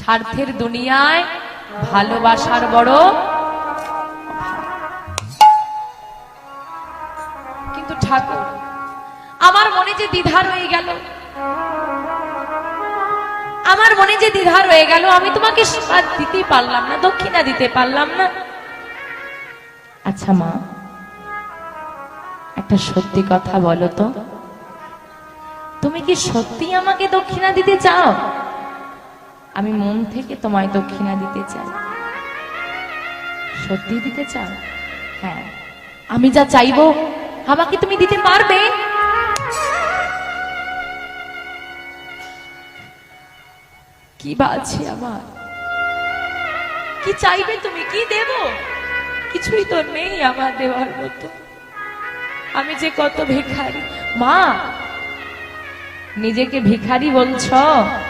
স্বার্থের দুনিয়ায় ভালোবাসার বড়। কিন্তু ঠাকুর, আমার মনে যে দ্বিধা রয়ে গেল, আমার মনে যে দ্বিধা রয়ে গেল, আমি তোমাকে সেবা দিতে পারলাম না, দক্ষিণা দিতে পারলাম না। আচ্ছা মা, একটা সত্যি কথা বলো তো, তুমি কি সত্যি আমাকে দক্ষিণা দিতে চাও? আমি মন থেকে তোমায় দক্ষিণা দিতে চাই। সত্যি দিতে চাও? হ্যাঁ, আমি যা চাইবো আমাকে তুমি দিতে পারবে? কি বাছে আমার, কি চাইবে তুমি, কি দেব? কিছুই তো নেই আমার দেওয়ার মতো। আমি যে কত ভিখারি। মা, নিজেকে ভিখারি বলছো?